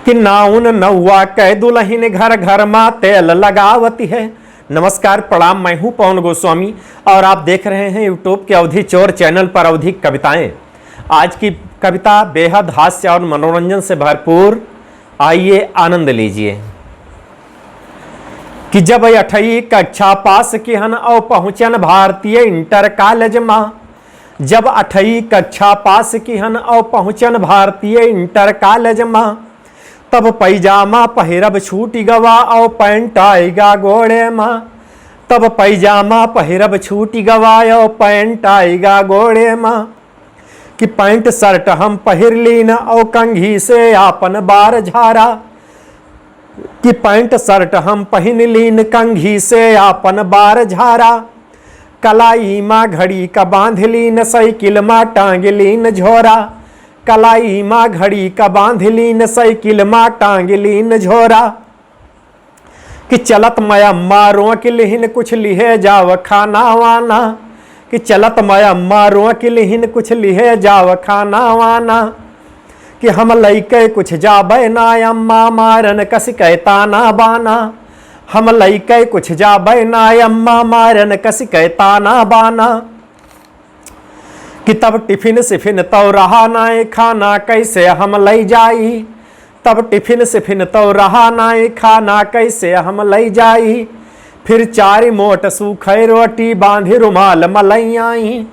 कि नाउन नौवा कै दुल्हन घर घर मा तेल लगावती है। नमस्कार, प्रणाम, मैं हूं पवन गोस्वामी और आप देख रहे हैं यूट्यूब के अवधि चोर चैनल पर अवधि कविताएं। आज की कविता बेहद हास्य और मनोरंजन से भरपूर, आइए आनंद लीजिए। कि जब 8वीं कक्षा पास किहन और पहुंचन भारतीय इंटर कॉलेज मां। जब 8वीं कक्षा पास किहन और पहुंचन भारतीय इंटर कॉलेज मां, तब पैजामा पहिरब छूटी गवा और पैंट आएगा गोड़े मां। तब पैजामा पहिरब छूटी गवा और पैंट आएगा गोड़े मां। कि पैंट शर्ट हम पहिर लीन और कंघी से आपन बार झारा। कि पैंट शर्ट हम पहन लीन कंघी से आपन बार झारा। कलाई माँ घड़ी का बांध लीन साइकिल माँ टांग लीन झोरा। कलाई माँ घड़ी का बांध लीन साइकिल माँ टांग लीन झोरा। कि चलत मया मारो कि लिहिन कुछ लिहे जाव खाना वाना। कि चलत मया मारो कि लिहिन कुछ लिहे जाव खाना वाना। कि हम लइके कुछ जाबे ना अम्मा मारन कस कहता ना बाना। हम लइके कुछ जाबे ना अम्मा मारन कस कहता ना बाना। कि तब टिफिन सिफिन तो रहा नाए खाना कैसे हम लई जाई। तब टिफिन सिफिन तो रहा नाए खाना कैसे हम लई जाई। फिर 4 मोट सूखे रोटी बांधी रुमाल मलई आई।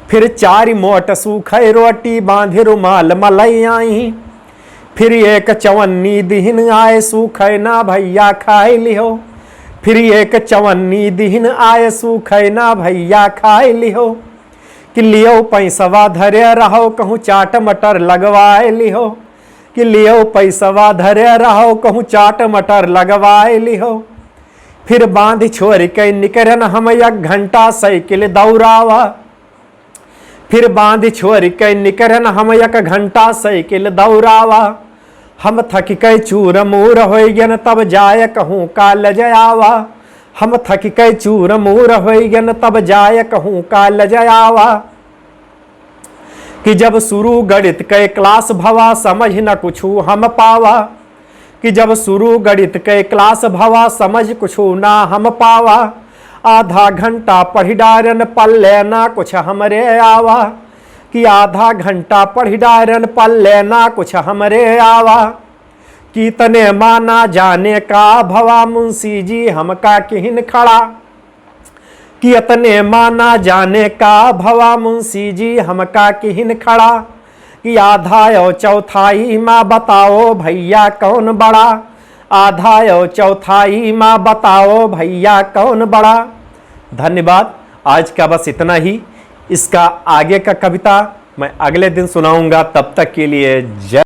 फिर 4 मोट सूखे रोटी बांधी रुमाल मलई आई। फिर एक चवन्नी दिहन आए सूखे ना भैया खाए लिहो। फिर एक चवन्नी दिहन आए सूखे ना भैया खाए लिहो। कि लियो पैसवा धरे रहो कहूँ चाट मटर लगवाए लिहो। कि लियो पैसवा धरे रहो कहूँ चाट मटर लगवाए लिहो। फिर बांध छोड़ के निकरन हम 1 घंटा साइकिल दौड़ावा। फिर बांध छोड़ के निकरन हम 1 घंटा साइकिल दौड़ावा। हम थक के चूर मूर हो गन तब जाय कहूँ कॉलेज आवा। हम थक के चूर मूर हो गन तब जाय कहूँ कॉलेज आवा। कि जब शुरू गणित के क्लास भवा समझ न कुछू हम पावा। कि जब शुरू गणित के क्लास भवा समझ कुछू ना हम पावा। आधा घंटा पढ़ी डारन पल्ले ना कुछ हमरे आवा। कि आधा घंटा पढ़ी डारन पल्ले ना कुछ हमरे आवा। कि तने माना जाने का भवा मुंशी जी हमका किहिन खड़ा। कि अतने माना जाने का भवा मुंशी जी हमका किहिन खड़ा। कि आधा और चौथाई माँ बताओ भैया कौन बड़ा। आधा और चौथाई माँ बताओ भैया कौन बड़ा। धन्यवाद। आज का बस इतना ही। इसका आगे का कविता मैं अगले दिन सुनाऊंगा। तब तक के लिए जय।